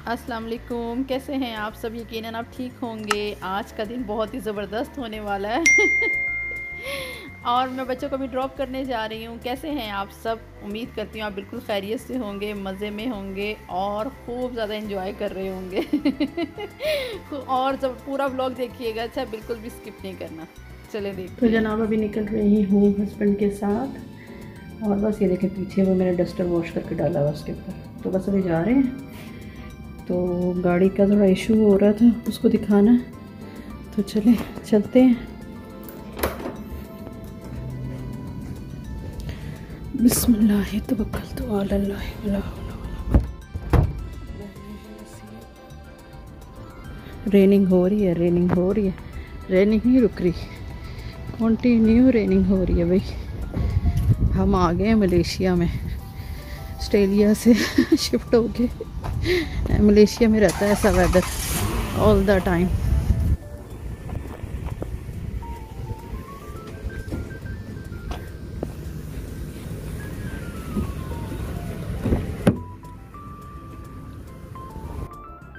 अस्सलाम वालेकुम, कैसे हैं आप सब। यकीनन आप ठीक होंगे। आज का दिन बहुत ही ज़बरदस्त होने वाला है और मैं बच्चों को भी ड्रॉप करने जा रही हूँ। कैसे हैं आप सब। उम्मीद करती हूँ आप बिल्कुल खैरियत से होंगे, मज़े में होंगे और खूब ज़्यादा एंजॉय कर रहे होंगे और जब पूरा व्लॉग देखिएगा, अच्छा बिल्कुल भी स्किप नहीं करना। चले तो देखते हैं। जनाब अभी निकल रही हूँ हस्बैंड के साथ। और बस ये देखें पीछे वो मैंने डस्टर वॉश करके डाला हुआ उसके ऊपर। तो बस अभी जा रहे हैं। तो गाड़ी का थोड़ा इशू हो रहा था, उसको दिखाना। तो चलते हैं। बिस्मिल्लाह तवक्कल तो अल्लाह। रेनिंग हो रही है, रेनिंग हो रही है, रेनिंग नहीं रुक रही, कंटिन्यू रेनिंग हो रही है भाई। हम आ गए हैं मलेशिया में, ऑस्ट्रेलिया से शिफ्ट हो गए। मलेशिया में रहता है ऐसा वेदर ऑल द टाइम।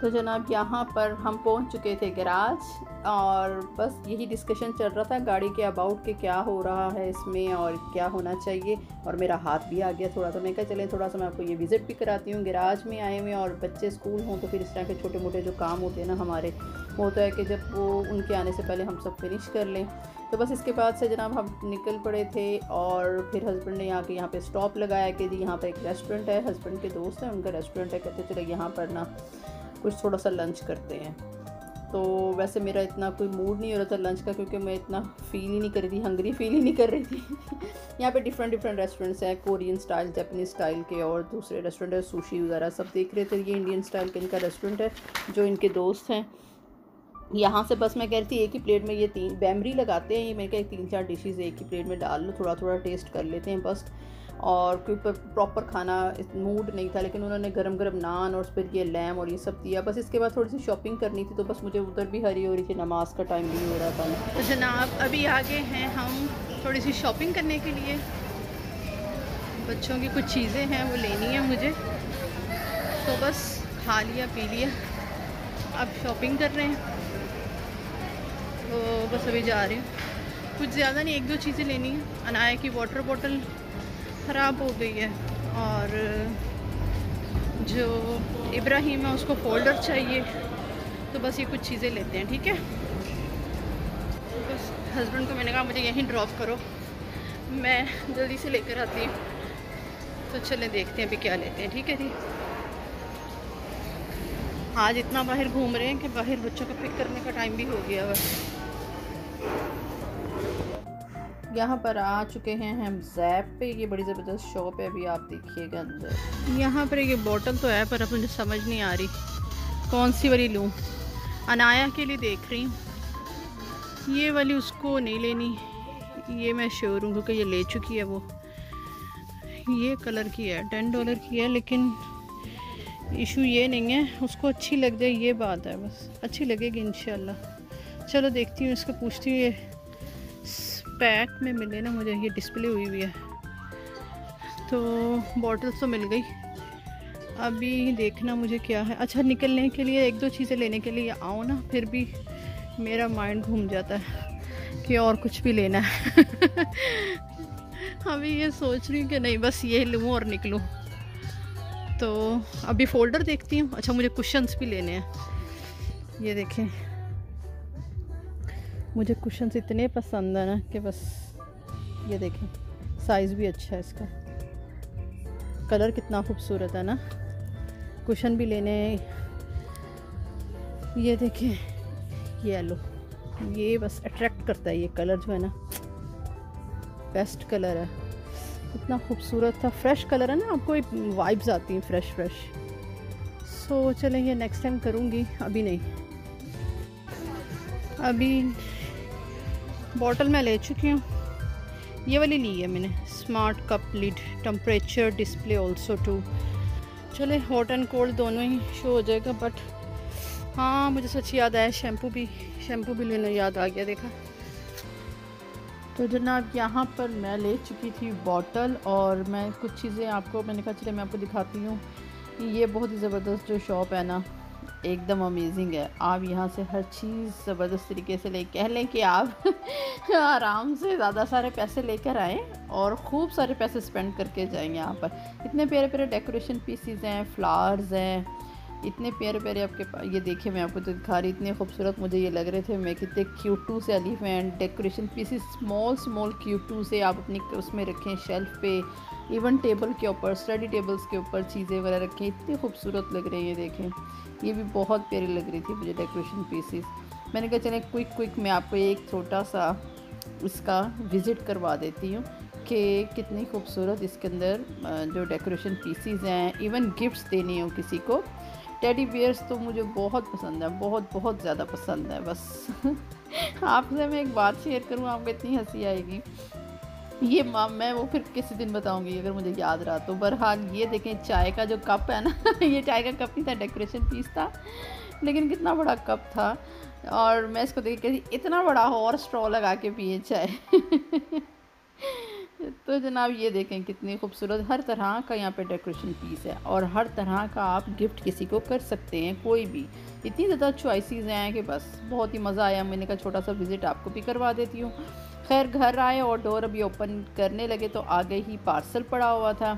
तो जनाब यहाँ पर हम पहुँच चुके थे गैराज और बस यही डिस्कशन चल रहा था गाड़ी के अबाउट के क्या हो रहा है इसमें और क्या होना चाहिए। और मेरा हाथ भी आ गया थोड़ा, तो मैं कहा चले थोड़ा सा मैं आपको ये विज़िट भी कराती हूँ। गैराज में आए हुए और बच्चे स्कूल हों तो फिर इस तरह के छोटे मोटे जो काम होते हैं ना हमारे, वो होता है कि जब वो उनके आने से पहले हम सब फिनिश कर लें। तो बस इसके बाद से जनाब हम निकल पड़े थे और फिर हस्बैंड ने आके यहाँ पे स्टॉप लगाया कि जी यहाँ पर एक रेस्टोरेंट है, हस्बैंड के दोस्त हैं उनका रेस्टोरेंट है। कहते चले यहाँ पर ना कुछ थोड़ा सा लंच करते हैं। तो वैसे मेरा इतना कोई मूड नहीं हो रहा था लंच का, क्योंकि मैं इतना फील ही नहीं कर रही थी, हंगरी फील ही नहीं कर रही थी यहाँ पे डिफरेंट रेस्टोरेंट्स हैं, कोरियन स्टाइल, जापानीज़ स्टाइल के और दूसरे रेस्टोरेंट है, सुशी वगैरह सब देख रहे थे। ये इंडियन स्टाइल का इनका रेस्टोरेंट है जो इनके दोस्त हैं। यहाँ से बस मैं कह रही थी एक ही प्लेट में ये 3 बैमरी लगाते हैं, ये मैंने कहा 3-4 डिशेज़ एक ही प्लेट में डाल लो, थोड़ा थोड़ा टेस्ट कर लेते हैं बस। और कोई प्रॉपर खाना मूड नहीं था, लेकिन उन्होंने गरम गरम नान और फिर ये लैम और ये सब दिया। बस इसके बाद थोड़ी सी शॉपिंग करनी थी, तो बस मुझे उधर भी हरी हो रही थी, नमाज का टाइम भी हो रहा था। तो जनाब अभी आगे हैं हम थोड़ी सी शॉपिंग करने के लिए। बच्चों की कुछ चीज़ें हैं वो लेनी है मुझे, तो बस खा लिया पी लिया, अब शॉपिंग कर रहे हैं। तो बस अभी जा रही हूँ, कुछ ज़्यादा नहीं, 1-2 चीज़ें लेनी है। अनाया की वाटर बॉटल ख़राब हो गई है और जो इब्राहिम है उसको फोल्डर चाहिए। तो बस ये कुछ चीज़ें लेते हैं, ठीक है। तो बस हस्बैंड को मैंने कहा मुझे यहीं ड्रॉप करो, मैं जल्दी से लेकर आती हूँ। तो चले देखते हैं अभी क्या लेते हैं, ठीक है जी। आज इतना बाहर घूम रहे हैं कि बाहर बच्चों को पिक करने का टाइम भी हो गया है। यहाँ पर आ चुके हैं हम ज़ैप पे, ये बड़ी ज़बरदस्त शॉप है, अभी आप देखिएगा अंदर। यहाँ पर ये बोतल तो है पर अब मुझे समझ नहीं आ रही कौन सी वाली लूँ। अनाया के लिए देख रही हूँ, ये वाली उसको नहीं लेनी, ये मैं श्योर हूँ क्योंकि ये ले चुकी है वो। ये कलर की है, $10 की है, लेकिन इशू ये नहीं है उसको अच्छी लग जाए, ये बात है, बस अच्छी लगेगी इंशाल्लाह। चलो देखती हूँ, इसको पूछती हूँ। ये पैक में मिले ना मुझे, ये डिस्प्ले हुई हुई है। तो बॉटल्स तो मिल गई, अभी देखना मुझे क्या है। अच्छा निकलने के लिए 1-2 चीज़ें लेने के लिए आओ ना, फिर भी मेरा माइंड घूम जाता है कि और कुछ भी लेना है अभी ये सोच रही हूँ कि नहीं बस ये लूँ और निकलूँ। तो अभी फ़ोल्डर देखती हूँ। अच्छा मुझे कुशन्स भी लेने हैं, ये देखें, मुझे कुशन्स इतने पसंद है ना कि बस। ये देखें साइज़ भी अच्छा है इसका, कलर कितना खूबसूरत है ना। कुशन भी लेने हैं। ये देखें येलो, ये बस अट्रैक्ट करता है, ये कलर जो है ना बेस्ट कलर है, इतना खूबसूरत था, फ्रेश कलर है ना, आपको एक वाइब्स आती हैं फ्रेश। सो चलें ये नेक्स्ट टाइम करूँगी, अभी नहीं। अभी बॉटल मैं ले चुकी हूँ, ये वाली ली है मैंने, smart cup lid, temperature display also too. चले हॉट एंड कोल्ड दोनों ही शो हो जाएगा। बट हाँ मुझे सच याद आया, शैम्पू भी लेना याद आ गया, देखा। तो जनाब यहाँ पर मैं ले चुकी थी बॉटल और मैं कुछ चीज़ें आपको, मैंने कहा चले मैं आपको दिखाती हूँ ये बहुत ही ज़बरदस्त जो शॉप है ना, एकदम अमेजिंग है। आप यहाँ से हर चीज़ ज़बरदस्त तरीके से ले, कह लें कि आप आराम से ज़्यादा सारे पैसे लेकर आएँ और खूब सारे पैसे स्पेंड करके जाएँ। यहाँ पर इतने प्यारे प्यारे डेकोरेशन पीसीज हैं, फ्लावर्स हैं, इतने प्यारे प्यारे आपके पास। ये देखिए मैं आपको तो दिखा रही, इतने खूबसूरत मुझे ये लग रहे थे। मैं कितने क्यूटू से एलिफेंट डेकोरेशन पीसेस, स्मॉल क्यूटू से आप अपनी उसमें रखें शेल्फ पे, इवन टेबल के ऊपर, स्टडी टेबल्स के ऊपर चीज़ें वगैरह रखें, इतनी खूबसूरत लग रही है। देखें ये भी बहुत प्यारी लग रही थी मुझे डेकोरेशन पीसेस। मैंने कहा चलें क्विक मैं आपको एक छोटा सा इसका विज़िट करवा देती हूँ कि कितनी खूबसूरत इसके अंदर जो डेकोरेशन पीसेस हैं। इवन गिफ्ट्स देनी हो किसी को, टेडी बियर्स तो मुझे बहुत पसंद है, बहुत ज़्यादा पसंद है। बस आपसे मैं एक बात शेयर करूँ, आपको इतनी हंसी आएगी। ये मैं वो फिर किसी दिन बताऊंगी अगर मुझे याद रहा तो। बहरहाल ये देखें चाय का जो कप है ना ये चाय का कप नहीं था, डेकोरेशन पीस था, लेकिन कितना बड़ा कप था। और मैं इसको देख के इतना बड़ा हो और स्ट्रॉ लगा के पिए चाय तो जनाब ये देखें कितनी खूबसूरत हर तरह का यहाँ पे डेकोरेशन पीस है और हर तरह का आप गिफ्ट किसी को कर सकते हैं, कोई भी। इतनी ज़्यादा चॉइसेस हैं कि बस बहुत ही मज़ा आया। मैंने कहा छोटा सा विज़िट आपको भी करवा देती हूँ। खैर घर आए और डोर अभी ओपन करने लगे तो आगे ही पार्सल पड़ा हुआ था।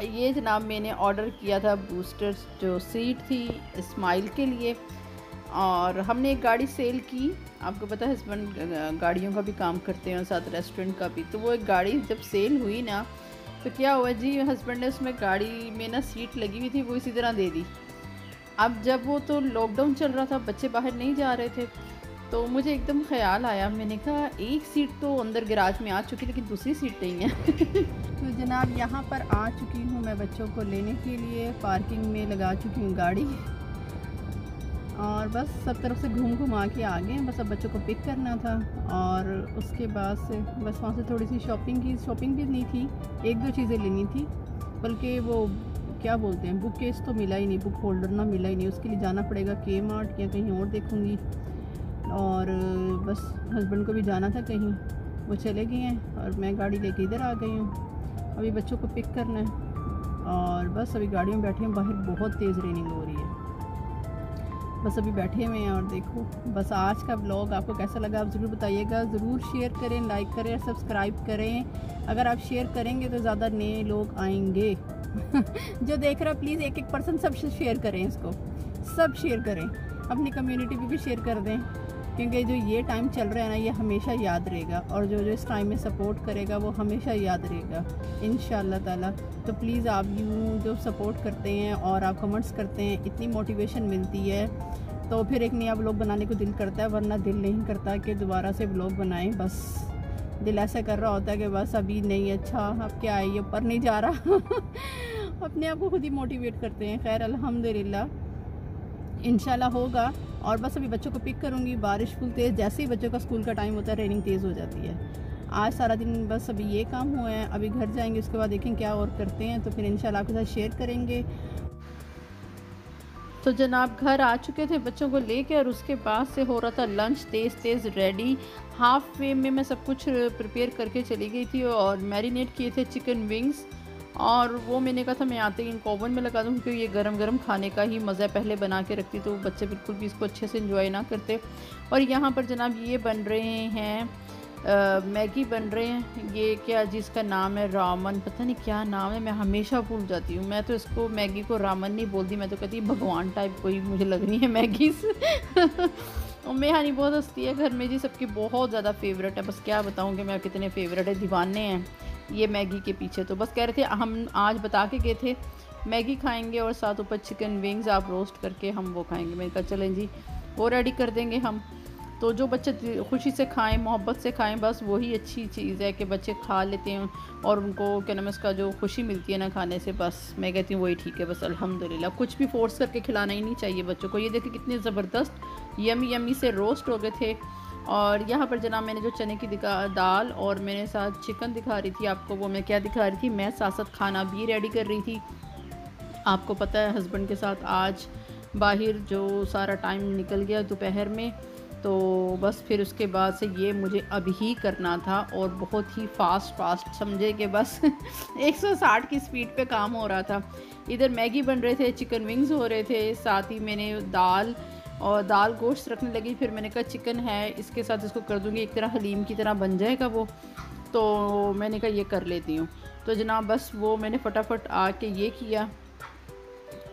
ये जनाब मैंने ऑर्डर किया था बूस्टर जो सीट थी स्माइल के लिए, और हमने एक गाड़ी सेल की। आपको पता है हस्बैंड गाड़ियों का भी काम करते हैं और साथ रेस्टोरेंट का भी। तो वो एक गाड़ी जब सेल हुई ना तो क्या हुआ जी, हस्बैंड ने उसमें गाड़ी में ना सीट लगी हुई थी वो इसी तरह दे दी। अब जब वो तो लॉकडाउन चल रहा था, बच्चे बाहर नहीं जा रहे थे, तो मुझे एकदम ख्याल आया, मैंने कहा एक सीट तो अंदर गैराज में आ चुकी लेकिन दूसरी सीट नहीं है तो जनाब यहाँ पर आ चुकी हूँ मैं बच्चों को लेने के लिए, पार्किंग में लगा चुकी हूँ गाड़ी और बस सब तरफ से घुमा के आ गए। बस अब बच्चों को पिक करना था और उसके बाद से बस वहाँ से थोड़ी सी शॉपिंग भी नहीं थी, एक दो चीज़ें लेनी थी, बल्कि वो क्या बोलते हैं बुक केस तो मिला ही नहीं, बुक होल्डर ना मिला ही नहीं, उसके लिए जाना पड़ेगा Kmart या कहीं और देखूँगी। और बस हस्बैंड को भी जाना था कहीं, वो चले गए हैं और मैं गाड़ी लेके इधर आ गई हूँ। अभी बच्चों को पिक करना है और बस अभी गाड़ी में बैठे हैं, बाहर बहुत तेज़ रेनिंग हो रही है। बस अभी बैठे हुए हैं और देखो बस आज का व्लॉग आपको कैसा लगा आप ज़रूर बताइएगा, ज़रूर शेयर करें, लाइक करें, सब्सक्राइब करें। अगर आप शेयर करेंगे तो ज़्यादा नए लोग आएंगे जो देख रहा प्लीज़ एक पर्सन सब शेयर करें, इसको सब शेयर करें, अपनी कम्युनिटी में भी शेयर कर दें, क्योंकि जो ये टाइम चल रहा है ना ये हमेशा याद रहेगा और जो इस टाइम में सपोर्ट करेगा वो हमेशा याद रहेगा इंशाअल्लाह ताला। तो प्लीज़ आप यूँ जो सपोर्ट करते हैं और आप कमेंट्स करते हैं, इतनी मोटिवेशन मिलती है तो फिर एक नया व्लॉग बनाने को दिल करता है, वरना दिल नहीं करता कि दोबारा से व्लॉग बनाएं। बस दिल ऐसा कर रहा होता है कि बस अभी नहीं, अच्छा अब क्या है, ये ऊपर नहीं जा रहा अपने आप को खुद ही मोटिवेट करते हैं। खैर अल्हम्दुलिल्लाह इंशाल्लाह होगा। और बस अभी बच्चों को पिक करूँगी, बारिश फुल तेज़, जैसे ही बच्चों का स्कूल का टाइम होता है रेनिंग तेज़ हो जाती है। आज सारा दिन बस अभी ये काम हुआ है, अभी घर जाएंगे उसके बाद देखें क्या और करते हैं, तो फिर इंशाल्लाह आपके साथ शेयर करेंगे। तो जनाब घर आ चुके थे बच्चों को लेके और उसके बाद से हो रहा था लंच तेज़ रेडी। हाफ वे में मैं सब कुछ प्रिपेयर करके चली गई थी और मैरिनेट किए थे चिकन विंग्स, और वो मैंने कहा था मैं आते ही इनको ओवन में लगा दूँ क्योंकि ये गरम खाने का ही मज़ा पहले बना के रखती तो बच्चे बिल्कुल भी इसको अच्छे से इंजॉय ना करते। और यहाँ पर जनाब ये बन रहे हैं मैगी बन रहे हैं, ये क्या जिसका नाम है रामन, पता नहीं क्या नाम है, मैं हमेशा भूल जाती हूँ। मैं तो इसको मैगी को रामन नहीं बोलती, मैं तो कहती भगवान टाइप कोई मुझे लग रही है मैगी से और मेहानी बहुत हंसती है घर में जी, सबकी बहुत ज़्यादा फेवरेट है। बस क्या बताऊँ कि मैं कितने फेवरेट है, दीवाने हैं ये मैगी के पीछे। तो बस कह रहे थे हम आज बता के गए थे मैगी खाएंगे और साथ ऊपर चिकन विंग्स आप रोस्ट करके हम वो खाएंगे। मैंने कहा चलें जी वो रेडी कर देंगे हम, तो जो बच्चे खुशी से खाएं, मोहब्बत से खाएं, बस वही अच्छी चीज़ है कि बच्चे खा लेते हैं और उनको क्या नाम इसका जो खुशी मिलती है ना खाने से, बस मैं कहती हूँ वही ठीक है। बस अल्हम्दुलिल्लाह कुछ भी फोर्स करके खिलाना ही नहीं चाहिए बच्चों को। ये देखिए कितने ज़बरदस्त यमी से रोस्ट हो गए थे। और यहाँ पर जनाब मैंने जो चने की दाल और मैंने साथ चिकन दिखा रही थी आपको, वो मैं क्या दिखा रही थी, मैं साथ खाना भी रेडी कर रही थी। आपको पता है हस्बैंड के साथ आज बाहर जो सारा टाइम निकल गया दोपहर में, तो बस फिर उसके बाद से ये मुझे अभी ही करना था और बहुत ही फास्ट समझे कि बस 160 की स्पीड पे काम हो रहा था। इधर मैगी बन रहे थे, चिकन विंग्स हो रहे थे, साथ ही मैंने दाल गोश्त रखने लगी। फिर मैंने कहा चिकन है, इसके साथ इसको कर दूँगी, एक तरह हलीम की तरह बन जाएगा वो। तो मैंने कहा ये कर लेती हूँ। तो जनाब बस वो मैंने फटाफट आके ये किया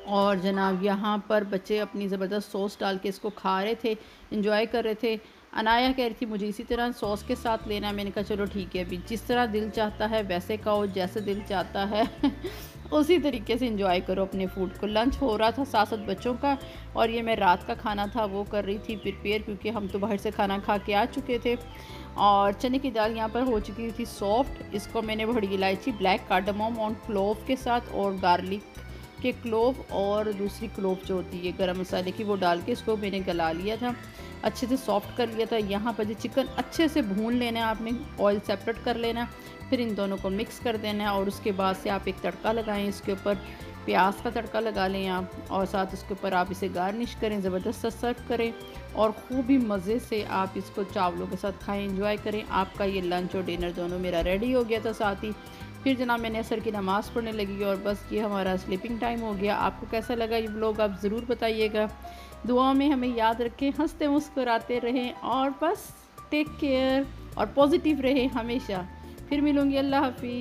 और जनाब यहाँ पर बच्चे अपनी ज़बरदस्त सॉस डाल के इसको खा रहे थे, इंजॉय कर रहे थे। अनाया कह रही थी मुझे इसी तरह सॉस के साथ लेना है। मैंने कहा चलो ठीक है, अभी जिस तरह दिल चाहता है वैसे खाओ, जैसे दिल चाहता है उसी तरीके से इंजॉय करो अपने फूड को। लंच हो रहा था साथ साथ बच्चों का, और ये मैं रात का खाना था वो कर रही थी प्रिपेयर, क्योंकि हम तो बाहर से खाना खा के आ चुके थे। और चने की दाल यहाँ पर हो चुकी थी सॉफ्ट। इसको मैंने बड़ी इलायची, ब्लैक कार्डमम और क्लोव के साथ, और गार्लिक के क्लोव और दूसरी क्लोव जो होती है गरम मसाले की, वो डाल के इसको मैंने गला लिया था, अच्छे से सॉफ्ट कर लिया था। यहाँ पर जो चिकन अच्छे से भून लेना है आपने, ऑयल सेपरेट कर लेना, फिर इन दोनों को मिक्स कर देना है। और उसके बाद से आप एक तड़का लगाएं, इसके ऊपर प्याज का तड़का लगा लें आप, और साथ उसके ऊपर आप इसे गार्निश करें, ज़बरदस्त सर्व करें और खूब ही मज़े से आप इसको चावलों के साथ खाएं, एंजॉय करें। आपका ये लंच और डिनर दोनों मेरा रेडी हो गया था। साथ ही फिर जनाब मैंने असर की नमाज़ पढ़ने लगी और बस ये हमारा स्लीपिंग टाइम हो गया। आपको कैसा लगा ये व्लॉग आप ज़रूर बताइएगा। दुआ में हमें याद रखें, हंसते मुस्कुराते रहें और बस टेक केयर और पॉजिटिव रहें हमेशा। फिर मिलूँगी, अल्लाह हाफिज़।